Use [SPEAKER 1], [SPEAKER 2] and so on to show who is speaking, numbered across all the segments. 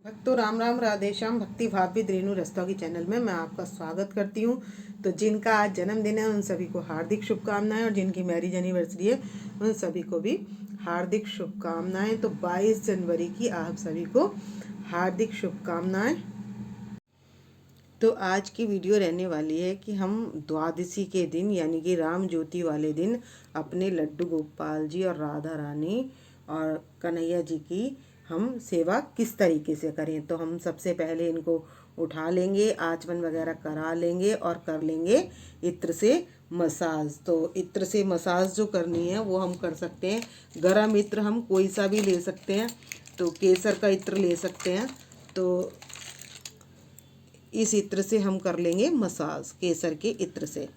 [SPEAKER 1] भक्तों राम राम राधे श्याम। भक्ति भाव विद रेणु रस्तोगी चैनल में मैं आपका स्वागत करती हूँ। तो जिनका आज जन्मदिन है उन सभी को हार्दिक शुभकामनाएं, और जिनकी मैरिज एनिवर्सरी है उन सभी को भी हार्दिक शुभकामनाएं। तो 22 जनवरी की आप सभी को हार्दिक शुभकामनाएं। तो आज की वीडियो रहने वाली है कि हम द्वादशी के दिन यानी कि राम ज्योति वाले दिन अपने लड्डू गोपाल जी और राधा रानी और कन्हैया जी की हम सेवा किस तरीके से करें। तो हम सबसे पहले इनको उठा लेंगे, आचमन वगैरह करा लेंगे और कर लेंगे इत्र से मसाज। तो इत्र से मसाज जो करनी है वो हम कर सकते हैं। गरम इत्र हम कोई सा भी ले सकते हैं, तो केसर का इत्र ले सकते हैं। तो इस इत्र से हम कर लेंगे मसाज, केसर के इत्र से।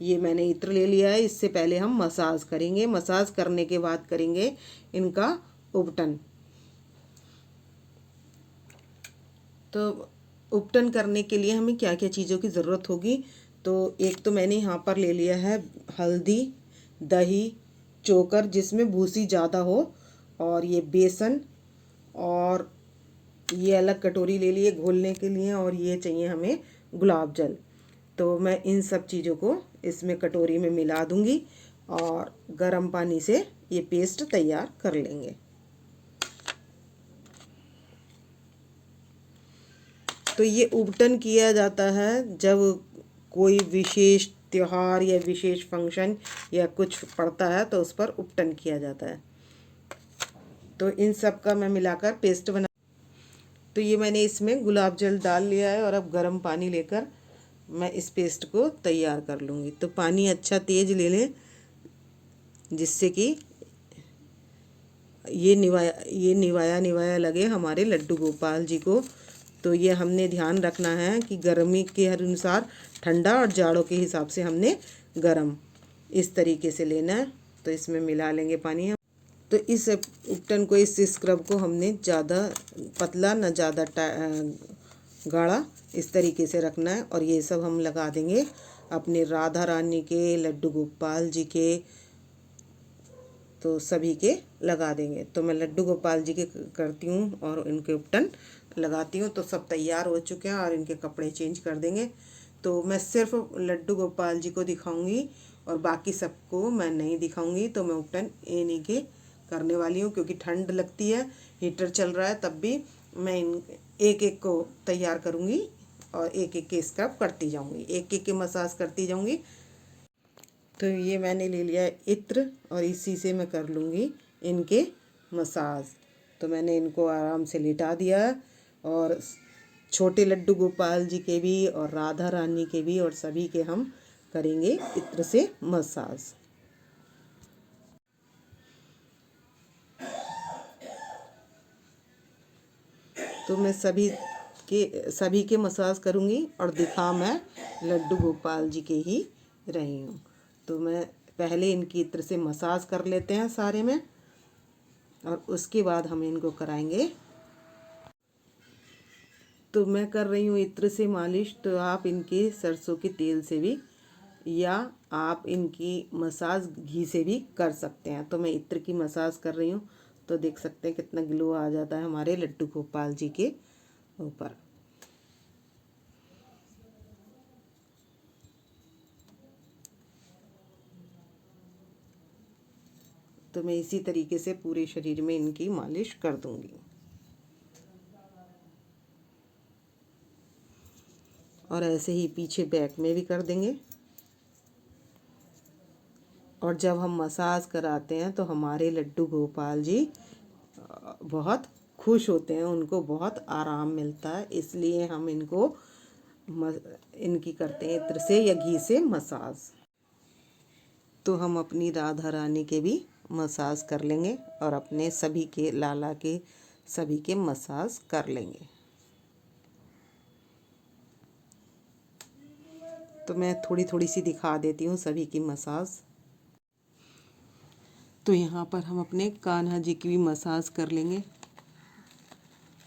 [SPEAKER 1] ये मैंने इत्र ले लिया है, इससे पहले हम मसाज करेंगे। मसाज करने के बाद करेंगे इनका उपटन। तो उपटन करने के लिए हमें क्या क्या चीज़ों की ज़रूरत होगी। तो एक तो मैंने यहाँ पर ले लिया है हल्दी, दही, चोकर जिसमें भूसी ज़्यादा हो, और ये बेसन, और ये अलग कटोरी ले लिए घोलने के लिए, और ये चाहिए हमें गुलाब जल। तो मैं इन सब चीज़ों को इसमें कटोरी में मिला दूंगी और गर्म पानी से ये पेस्ट तैयार कर लेंगे। तो ये उपटन किया जाता है जब कोई विशेष त्योहार या विशेष फंक्शन या कुछ पड़ता है तो उस पर उपटन किया जाता है। तो इन सब का मैं मिलाकर पेस्ट बना। तो ये मैंने इसमें गुलाब जल डाल लिया है, और अब गर्म पानी लेकर मैं इस पेस्ट को तैयार कर लूँगी। तो पानी अच्छा तेज़ ले लें जिससे कि ये निवाया निवाया लगे हमारे लड्डू गोपाल जी को। तो ये हमने ध्यान रखना है कि गर्मी के अनुसार ठंडा और जाड़ों के हिसाब से हमने गर्म इस तरीके से लेना है। तो इसमें मिला लेंगे पानी हम। तो इस उपटन को, इस स्क्रब को हमने ज़्यादा पतला न ज़्यादा गाढ़ा इस तरीके से रखना है। और ये सब हम लगा देंगे अपने राधा रानी के, लड्डू गोपाल जी के, तो सभी के लगा देंगे। तो मैं लड्डू गोपाल जी के करती हूँ और इनके उपटन लगाती हूँ। तो सब तैयार हो चुके हैं और इनके कपड़े चेंज कर देंगे। तो मैं सिर्फ लड्डू गोपाल जी को दिखाऊंगी और बाकी सबको मैं नहीं दिखाऊंगी। तो मैं उपटन इन्हीं के करने वाली हूँ, क्योंकि ठंड लगती है, हीटर चल रहा है, तब भी मैं एक एक को तैयार करूँगी और एक एक के स्क्रब करती जाऊँगी, एक एक के मसाज करती जाऊँगी। तो ये मैंने ले लिया है इत्र, और इसी से मैं कर लूँगी इनके मसाज। तो मैंने इनको आराम से लिटा दिया है, और छोटे लड्डू गोपाल जी के भी और राधा रानी के भी और सभी के हम करेंगे इत्र से मसाज। तो मैं सभी के मसाज करूँगी, और दिखा मैं लड्डू गोपाल जी के ही रही हूँ। तो मैं पहले इनकी इत्र से मसाज कर लेते हैं सारे में, और उसके बाद हम इनको कराएंगे। तो मैं कर रही हूँ इत्र से मालिश। तो आप इनके सरसों के तेल से भी, या आप इनकी मसाज घी से भी कर सकते हैं। तो मैं इत्र की मसाज कर रही हूँ। तो देख सकते हैं कितना ग्लो आ जाता है हमारे लड्डू गोपाल जी के ऊपर। तो मैं इसी तरीके से पूरे शरीर में इनकी मालिश कर दूंगी। और ऐसे ही पीछे बैक में भी कर देंगे। और जब हम मसाज कराते हैं तो हमारे लड्डू गोपाल जी बहुत खुश होते हैं, उनको बहुत आराम मिलता है, इसलिए हम इनकी करते हैं इत्र से या घी से मसाज। तो हम अपनी राधा रानी के भी मसाज कर लेंगे, और अपने सभी के लाला के सभी के मसाज कर लेंगे। तो मैं थोड़ी थोड़ी सी दिखा देती हूँ सभी की मसाज। तो यहाँ पर हम अपने कान्हा जी की भी मसाज कर लेंगे।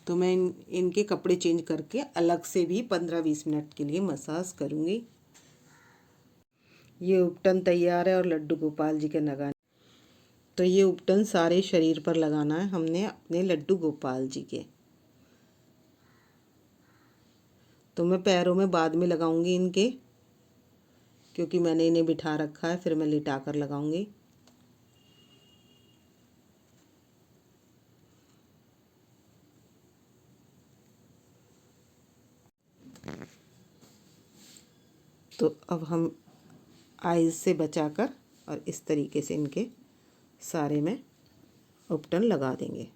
[SPEAKER 1] तो मैं इनके कपड़े चेंज करके अलग से भी 15-20 मिनट के लिए मसाज करूँगी। ये उपटन तैयार है और लड्डू गोपाल जी के लगाने। तो ये उपटन सारे शरीर पर लगाना है हमने अपने लड्डू गोपाल जी के। तो मैं पैरों में बाद में लगाऊंगी इनके, क्योंकि मैंने इन्हें बिठा रखा है, फिर मैं लिटा कर लगाऊंगी। तो अब हम आइज से बचाकर और इस तरीके से इनके सारे में उपटन लगा देंगे।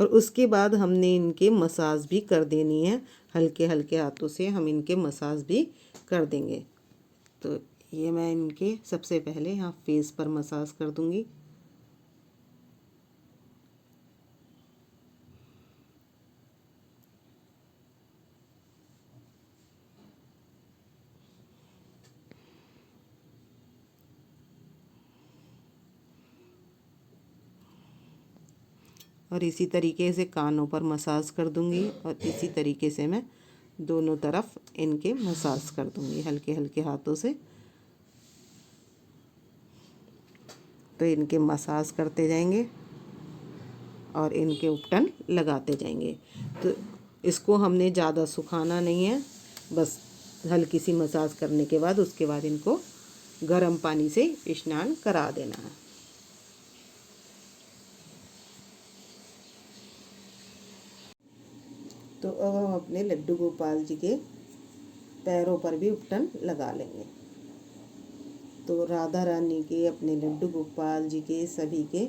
[SPEAKER 1] और उसके बाद हमने इनके मसाज भी कर देनी है, हल्के हल्के हाथों से हम इनके मसाज भी कर देंगे। तो ये मैं इनके सबसे पहले यहाँ फेस पर मसाज कर दूंगी। और इसी तरीके से कानों पर मसाज कर दूंगी, और इसी तरीके से मैं दोनों तरफ इनके मसाज कर दूंगी हल्के हल्के हाथों से। तो इनके मसाज करते जाएंगे और इनके उपटन लगाते जाएंगे। तो इसको हमने ज़्यादा सुखाना नहीं है, बस हल्की सी मसाज करने के बाद उसके बाद इनको गर्म पानी से स्नान करा देना है। तो अब हम अपने लड्डू गोपाल जी के पैरों पर भी उपटन लगा लेंगे। तो राधा रानी के, अपने लड्डू गोपाल जी के, सभी के,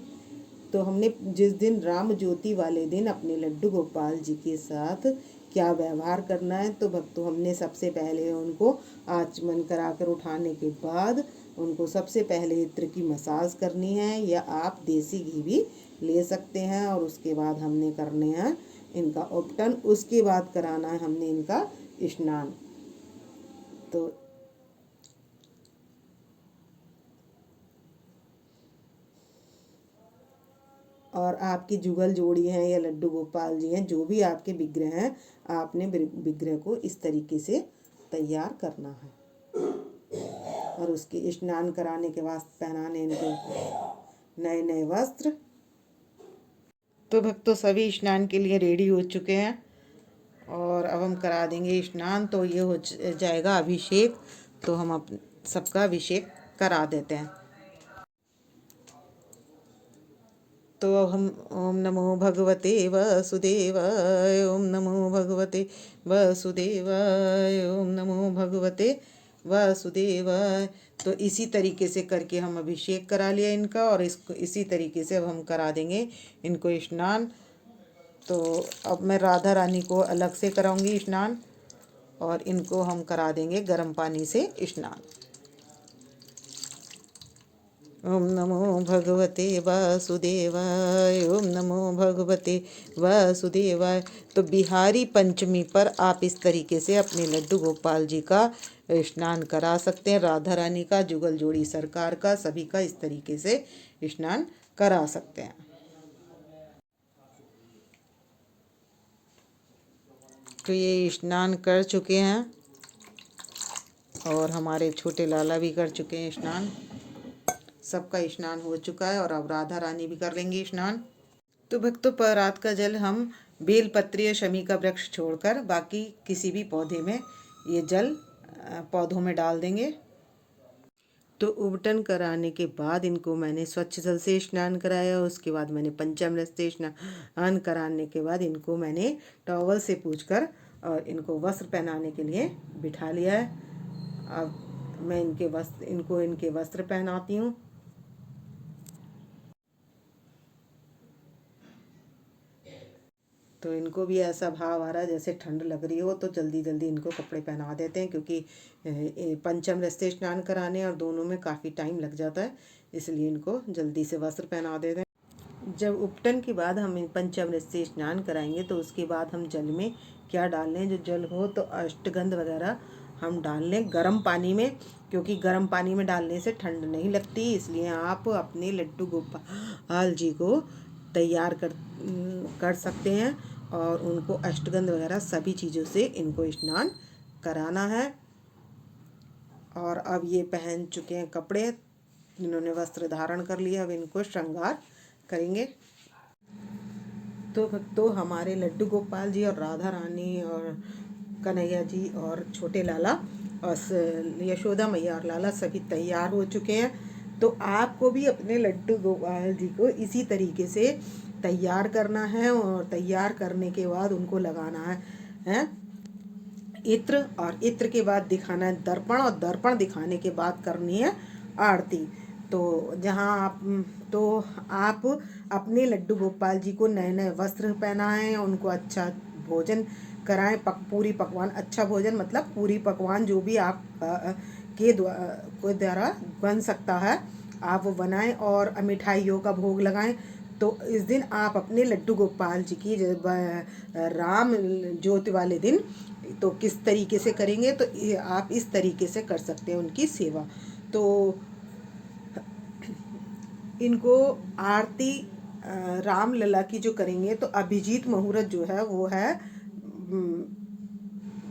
[SPEAKER 1] तो हमने जिस दिन राम ज्योति वाले दिन अपने लड्डू गोपाल जी के साथ क्या व्यवहार करना है, तो भक्तों हमने सबसे पहले उनको आचमन कराकर उठाने के बाद उनको सबसे पहले इत्र की मसाज करनी है, या आप देसी घी भी ले सकते हैं। और उसके बाद हमने करने हैं इनका उपटन, उसके बाद कराना है हमने इनका स्नान। तो और आपकी जुगल जोड़ी हैं या लड्डू गोपाल जी हैं, जो भी आपके विग्रह हैं, आपने विग्रह को इस तरीके से तैयार करना है। और उसके स्नान कराने के बाद पहनाने इनको नए नए वस्त्र। तो भक्तों सभी स्नान के लिए रेडी हो चुके हैं, और अब हम करा देंगे स्नान। तो ये हो जाएगा अभिषेक। तो हम सबका अभिषेक करा देते हैं। तो अब हम ओम नमो भगवते वासुदेवाय, ओम नमो भगवते वासुदेवाय, ओम नमो भगवते वासुदेवाय। तो इसी तरीके से करके हम अभिषेक करा लिया इनका, और इसको इसी तरीके से अब हम करा देंगे इनको स्नान। तो अब मैं राधा रानी को अलग से कराऊंगी स्नान, और इनको हम करा देंगे गर्म पानी से स्नान। ओम नमो भगवते वासुदेवाय, ओम नमो भगवते वासुदेवाय। तो बिहारी पंचमी पर आप इस तरीके से अपने लड्डू गोपाल जी का स्नान करा सकते हैं, राधा रानी का, जुगल जोड़ी सरकार का, सभी का इस तरीके से स्नान करा सकते हैं। तो ये स्नान कर चुके हैं, और हमारे छोटे लाला भी कर चुके हैं स्नान। सबका स्नान हो चुका है, और अब राधा रानी भी कर लेंगी स्नान। तो भक्तों पर रात का जल हम बेलपत्री या शमी का वृक्ष छोड़कर बाकी किसी भी पौधे में ये जल पौधों में डाल देंगे। तो उबटन कराने के बाद इनको मैंने स्वच्छ जल से स्नान कराया। उसके बाद मैंने पंचामृत से स्नान कराने के बाद इनको मैंने टॉवल से पोंछकर और इनको वस्त्र पहनाने के लिए बिठा लिया है। अब मैं इनके वस्त्र पहनाती हूँ। तो इनको भी ऐसा भाव आ रहा है जैसे ठंड लग रही हो, तो जल्दी जल्दी इनको कपड़े पहना देते हैं, क्योंकि पंचम से स्नान कराने और दोनों में काफ़ी टाइम लग जाता है, इसलिए इनको जल्दी से वस्त्र पहना देते हैं। जब उपटन के बाद हम पंचामृत से स्नान कराएंगे, तो उसके बाद हम जल में क्या डाल लें, जो जल हो तो अष्टगंध वगैरह हम डाल लें गर्म पानी में, क्योंकि गर्म पानी में डालने से ठंड नहीं लगती। इसलिए आप अपने लड्डू गोपाल जी को तैयार कर सकते हैं, और उनको अष्टगंध वगैरह सभी चीज़ों से इनको स्नान कराना है। और अब ये पहन चुके हैं कपड़े, इन्होंने वस्त्र धारण कर लिया, अब इनको श्रृंगार करेंगे। तो भक्तों, हमारे लड्डू गोपाल जी और राधा रानी और कन्हैया जी और छोटे लाला और यशोदा मैया और लाला सभी तैयार हो चुके हैं। तो आपको भी अपने लड्डू गोपाल जी को इसी तरीके से तैयार करना है और तैयार करने के बाद उनको लगाना है इत्र, और इत्र के बाद दिखाना है दर्पण, और दर्पण दिखाने के बाद करनी है आरती। तो आप अपने लड्डू गोपाल जी को नए नए वस्त्र पहनाएं, उनको अच्छा भोजन कराएं, पूरी पकवान, अच्छा भोजन मतलब पूरी पकवान जो भी आप के द्वारा बन सकता है आप वो बनाएं, और मिठाइयों का भोग लगाएं। तो इस दिन आप अपने लड्डू गोपाल जी की राम ज्योति वाले दिन तो किस तरीके से करेंगे, तो आप इस तरीके से कर सकते हैं उनकी सेवा। तो इनको आरती राम लला की जो करेंगे, तो अभिजीत मुहूर्त जो है वो है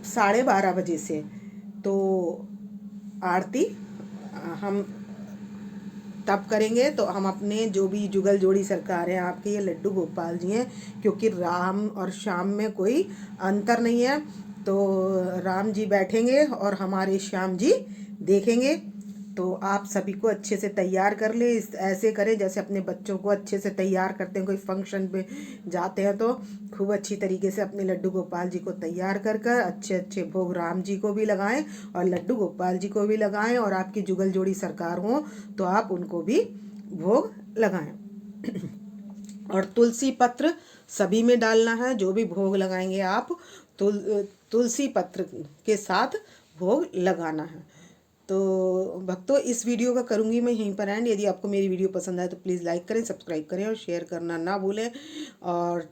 [SPEAKER 1] 12:30 बजे से। तो आरती हम तब करेंगे। तो हम अपने जो भी जुगल जोड़ी सरकार हैं आपके, ये लड्डू गोपाल जी हैं, क्योंकि राम और श्याम में कोई अंतर नहीं है। तो राम जी बैठेंगे और हमारे श्याम जी देखेंगे। तो आप सभी को अच्छे से तैयार कर ले, ऐसे करें जैसे अपने बच्चों को अच्छे से तैयार करते हैं, कोई फंक्शन पे जाते हैं तो खूब अच्छी तरीके से अपने लड्डू गोपाल जी को तैयार कर कर अच्छे अच्छे भोग राम जी को भी लगाएं और लड्डू गोपाल जी को भी लगाएं, और आपकी जुगल जोड़ी सरकार हो तो आप उनको भी भोग लगाएं। और तुलसी पत्र सभी में डालना है, जो भी भोग लगाएंगे आप तुलसी पत्र के साथ भोग लगाना है। तो भक्तों, इस वीडियो का करूँगी मैं यहीं पर एंड। यदि आपको मेरी वीडियो पसंद आए तो प्लीज़ लाइक करें, सब्सक्राइब करें और शेयर करना ना भूलें। और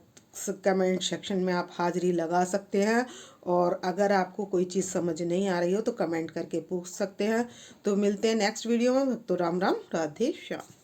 [SPEAKER 1] कमेंट सेक्शन में आप हाज़िरी लगा सकते हैं, और अगर आपको कोई चीज़ समझ नहीं आ रही हो तो कमेंट करके पूछ सकते हैं। तो मिलते हैं नेक्स्ट वीडियो में। भक्तों, राम राम, राधे श्याम।